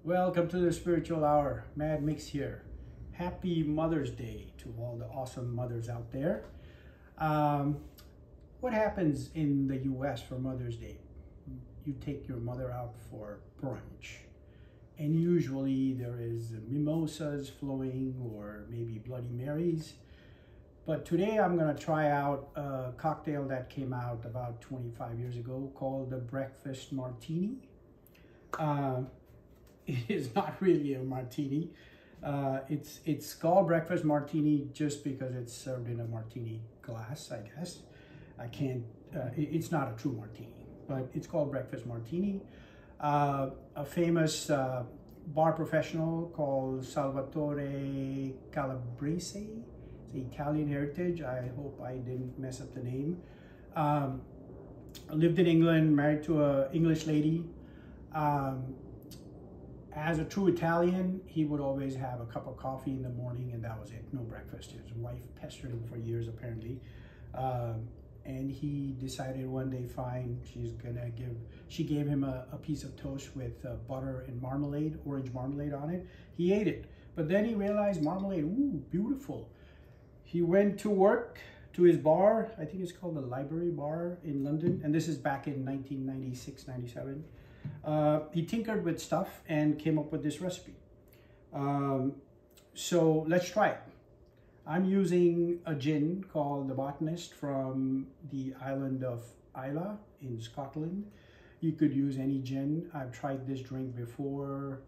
Welcome to the Spiritual Hour. Mad Mix here. Happy Mother's Day to all the awesome mothers out there. What happens in the US for Mother's Day? You take your mother out for brunch. And usually there is mimosas flowing or maybe Bloody Marys. But today I'm going to try out a cocktail that came out about 25 years ago called the Breakfast Martini. It is not really a martini. It's called Breakfast Martini just because it's served in a martini glass, I guess. It's not a true martini, but it's called Breakfast Martini. A famous bar professional called Salvatore Calabrese. It's Italian heritage. I hope I didn't mess up the name. Lived in England, married to an English lady. As a true Italian, he would always have a cup of coffee in the morning and that was it, no breakfast. His wife pestered him for years apparently. And he decided one day, fine, she gave him a piece of toast with butter and marmalade, orange marmalade on it. He ate it, but then he realized marmalade, ooh, beautiful. He went to work to his bar, I think it's called the Library Bar in London, and this is back in 1996, 97. He tinkered with stuff and came up with this recipe. So let's try it. I'm using a gin called The Botanist from the island of Islay in Scotland. You could use any gin. I've tried this drink before,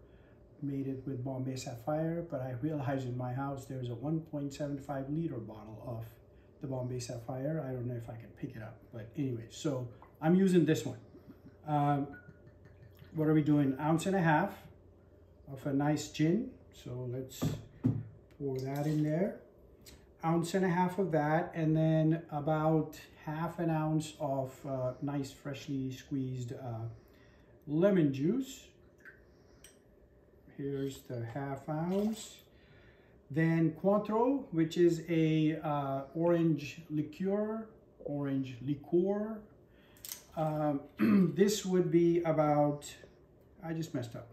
made it with Bombay Sapphire, but I realized in my house there's a 1.75 liter bottle of the Bombay Sapphire. I don't know if I can pick it up, but anyway, so I'm using this one. What are we doing? 1.5 ounces of a nice gin. So let's pour that in there. 1.5 ounces of that, and then about 1/2 ounce of nice freshly squeezed lemon juice. Here's the 1/2 ounce. Then Cointreau, which is a orange liqueur. This would be about, I just messed up.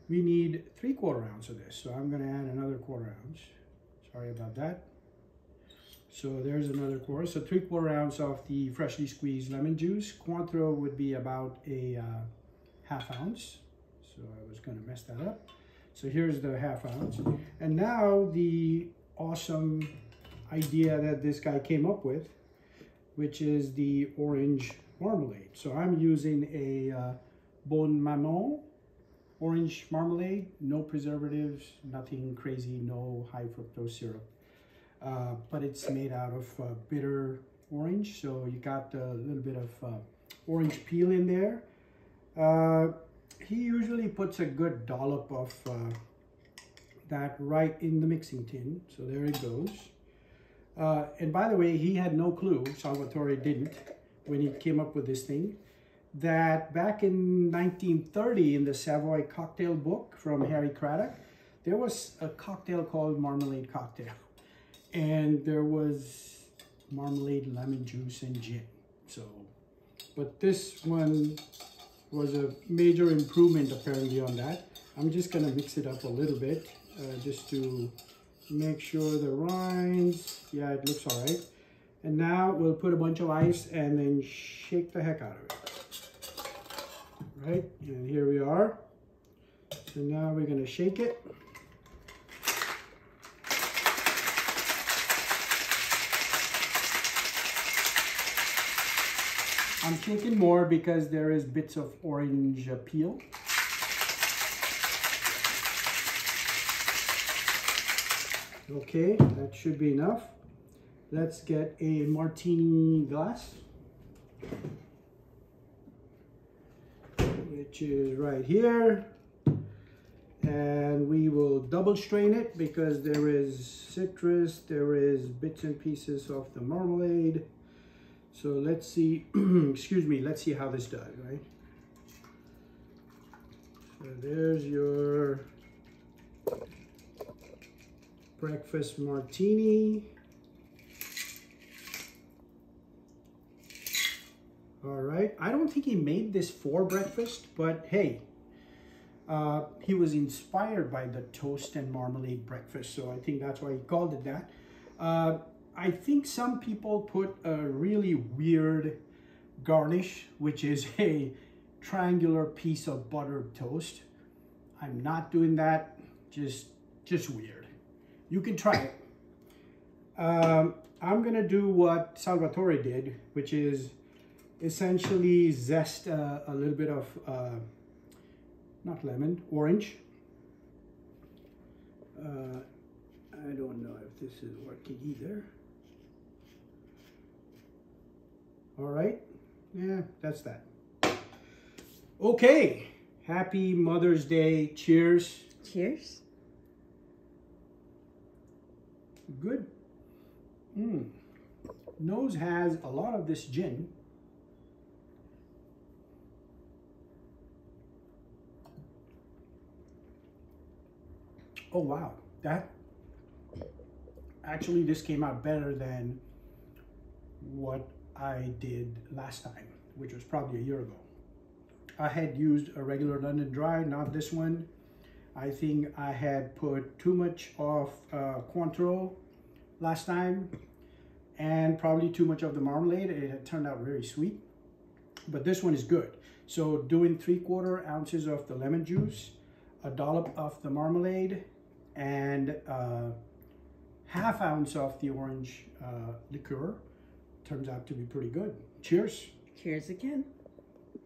We need 3/4 ounce of this, so I'm going to add another 1/4 ounce. Sorry about that. So there's another quarter. So 3/4 ounce of the freshly squeezed lemon juice. Cointreau would be about a 1/2 ounce. So I was going to mess that up. So here's the 1/2 ounce. And now the awesome idea that this guy came up with, which is the orange marmalade. So I'm using a Bon Maman orange marmalade, no preservatives, nothing crazy, no high fructose syrup. But it's made out of bitter orange, so you got a little bit of orange peel in there. He usually puts a good dollop of that right in the mixing tin, so there it goes. And by the way, he had no clue, Salvatore didn't, when he came up with this thing, that back in 1930 in the Savoy cocktail book from Harry Craddock, there was a cocktail called Marmalade cocktail. And there was marmalade, lemon juice, and gin. So, but this one was a major improvement apparently on that. I'm just gonna mix it up a little bit just to make sure the rinds, yeah, it looks all right. And now we'll put a bunch of ice and then shake the heck out of it. Right, and here we are. So now we're gonna shake it. I'm shaking more because there is bits of orange peel. Okay, that should be enough. Let's get a martini glass, which is right here. And we will double strain it because there is citrus, there is bits and pieces of the marmalade. So let's see, excuse me, let's see how this does, right? So there's your breakfast martini. All right, I don't think he made this for breakfast, but hey, He was inspired by the toast and marmalade breakfast, so I think that's why he called it that. I think some people put a really weird garnish, which is a triangular piece of buttered toast. I'm not doing that, just weird. You can try it. I'm gonna do what Salvatore did, which is essentially zest a little bit of, not lemon, orange. I don't know if this is working either. All right, yeah, that's that. Okay, happy Mother's Day. Cheers. Cheers. Good. Nose has a lot of this gin. Oh wow, that actually, this came out better than what I did last time, which was probably a year ago. I had used a regular London Dry, not this one. I think I had put too much of Cointreau last time and probably too much of the marmalade. It had turned out very sweet, but this one is good. So doing 3/4 ounces of the lemon juice, a dollop of the marmalade, and 1/2 ounce of the orange liqueur turns out to be pretty good. Cheers. Cheers again.